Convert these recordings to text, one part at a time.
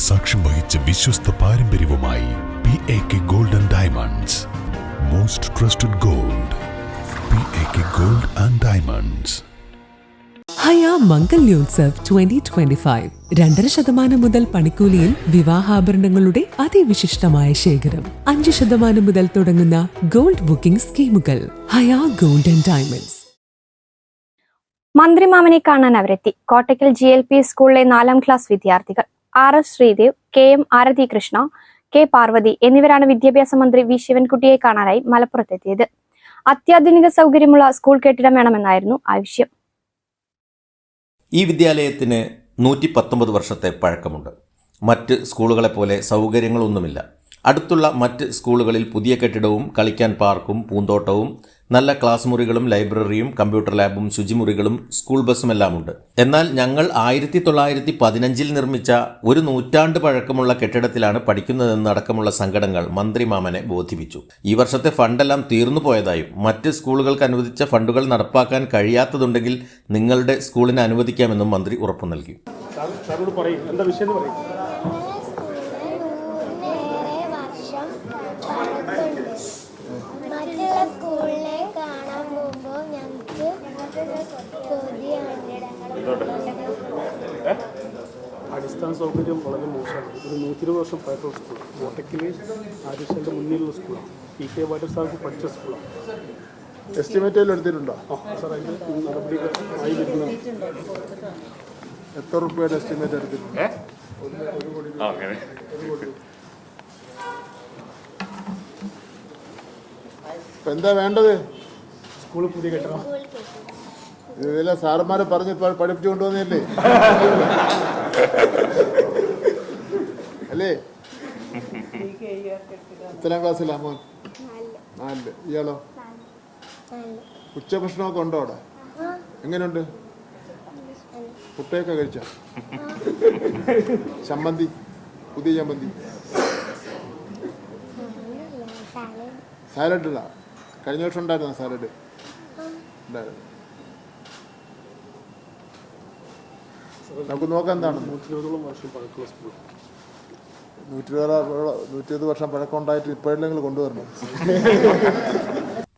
സാക്ഷ്യം വഹിച്ച വിശ്വസ്ത പാരമ്പര്യവുമായി PAK Gold and Diamonds. Most trusted gold. PAK Gold and Diamonds. ഹയ മംഗല്യോത്സവ് 2025 2.5% മുതൽ പണിക്കൂലിയിൽ വിവാഹാഭരണങ്ങളുടെ അതിവിശിഷ്ടമായ ശേഖരം. 5% മുതൽ തുടങ്ങുന്ന ഗോൾഡ് ബുക്കിംഗ് സ്കീമുകൾ. ഹയ ഗോൾഡ് ആൻഡ് ഡയമണ്ട്സ്. മന്ത്രിമാമനെ കാണാൻ അവരെത്തി. കോട്ടയ്ക്കൽ GLP സ്കൂളിലെ 4ാം ക്ലാസ് വിദ്യാർത്ഥികൾ RS ശ്രീദേവ്, KM ആരതി കൃഷ്ണ, K പാർവതി എന്നിവരാണ് വിദ്യാഭ്യാസ മന്ത്രി V ശിവൻകുട്ടിയെ കാണാനായി മലപ്പുറത്തെത്തിയത്. അത്യാധുനിക സൗകര്യമുള്ള സ്കൂൾ കെട്ടിടം വേണമെന്നായിരുന്നു ആവശ്യം. ഈ വിദ്യാലയത്തിന് 119 വർഷത്തെ പഴക്കമുണ്ട്. മറ്റ് സ്കൂളുകളെപ്പോലെ സൗകര്യങ്ങളൊന്നുമില്ല. അടുത്തുള്ള മറ്റ് സ്കൂളുകളിൽ പുതിയ കെട്ടിടവും കളിക്കാൻ പാർക്കും പൂന്തോട്ടവും നല്ല ക്ലാസ് മുറികളും ലൈബ്രറിയും കമ്പ്യൂട്ടർ ലാബും ശുചിമുറികളും സ്കൂൾ ബസ്സുമെല്ലാം ഉണ്ട്. എന്നാൽ ഞങ്ങൾ 1915 നിർമ്മിച്ച ഒരു നൂറ്റാണ്ട് പഴക്കമുള്ള കെട്ടിടത്തിലാണ് പഠിക്കുന്നതെന്നടക്കമുള്ള സങ്കടങ്ങൾ മന്ത്രി മാമനെ ബോധിപ്പിച്ചു. ഈ വർഷത്തെ ഫണ്ടെല്ലാം തീർന്നു പോയതായും മറ്റ് സ്കൂളുകൾക്ക് അനുവദിച്ച ഫണ്ടുകൾ നടപ്പാക്കാൻ കഴിയാത്തതുണ്ടെങ്കിൽ നിങ്ങളുടെ സ്കൂളിന് അനുവദിക്കാമെന്നും മന്ത്രി ഉറപ്പു നൽകി. അടിസ്ഥാന സൗകര്യം വളരെ മോശമാണ്. ഒരു 120 വർഷം പഴക്കമുള്ള സ്കൂൾ. കോട്ടയ്ക്കൽ ആര്യശാലിൻ്റെ മുന്നിലുള്ള സ്കൂളാണ്. PK വാട്ടർ സാഹിബ് പഠിച്ച സ്കൂളാണ്. എസ്റ്റിമേറ്റ് എടുത്തിട്ടുണ്ടോ? സാർ അതിൻ്റെ നടപടികൾ ആയി വരുന്നതാണ്. എത്ര രൂപയുടെ എസ്റ്റിമേറ്റ് എടുത്തിട്ടുണ്ട്? 1 കോടി. ഇപ്പം എന്താ വേണ്ടത്? സ്കൂൾ പുതിയ കെട്ടണം. ഇതെല്ലാം സാറന്മാരെ പറഞ്ഞ് പഠിപ്പിച്ചു കൊണ്ടുവന്നല്ലേ അല്ലേ? എത്രാം ക്ലാസ്സിലാ മോൻ? 4. ഇയാളോ? ഉച്ചഭക്ഷണമൊക്കെ ഉണ്ടോ അവിടെ? എങ്ങനെയുണ്ട്? പുട്ടയൊക്കെ കഴിച്ച? ചമ്മന്തി, പുതിയ ചമ്മന്തി, സാലഡ് ഇടാ? കഴിഞ്ഞ വർഷം ഉണ്ടായിരുന്നോ സാലഡ്? ഉണ്ടായിരുന്നു. നമുക്ക് നോക്കാം എന്താണ്. 120 വർഷം പഴക്കമുള്ള സ്കൂൾ. 120 വർഷം പഴക്കം ഉണ്ടായിട്ട് ഇപ്പോഴെങ്കിലും കൊണ്ടുവരണം.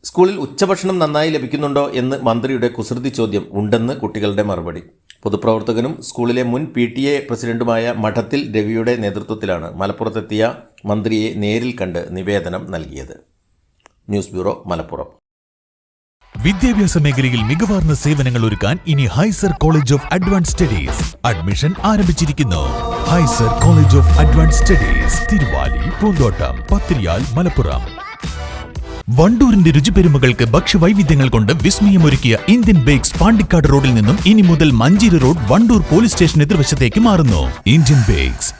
സ്കൂളിൽ ഉച്ചഭക്ഷണം നന്നായി ലഭിക്കുന്നുണ്ടോ എന്ന് മന്ത്രിയുടെ കുസൃതി ചോദ്യം ഉണ്ടെന്ന് കുട്ടികളുടെ മറുപടി. പൊതുപ്രവർത്തകനും സ്കൂളിലെ മുൻ PTA പ്രസിഡന്റുമായ മഠത്തിൽ രവിയുടെ നേതൃത്വത്തിലാണ് മലപ്പുറത്തെത്തിയ മന്ത്രിയെ നേരിൽ കണ്ട് നിവേദനം നൽകിയത്. News bureau, Malappuram. വിദ്യാഭ്യാസ മേഖലയിൽ മികവാർന്ന സേവനങ്ങൾ ഒരുക്കാൻ ഇനി ഹൈസർ college of advance studies admission ആരംഭിച്ചിരിക്കുന്നു. ഹൈസർ college of advance studies Thiruvali, Poonthottam, Pathiriyal, Malappuram. വണ്ടൂരിന്റെ രുചിപെരുമകൾക്ക് ഭക്ഷ്യവൈവിധ്യങ്ങൾ കൊണ്ട് വിസ്മയമൊരുക്കിയ ഇന്ത്യൻ ബേക്സ് പാണ്ടിക്കാട് റോഡിൽ നിന്നും ഇനി മുതൽ Manjeri road Wandoor police station എതിർവശത്തേക്ക് മാറുന്നു. Indian bakes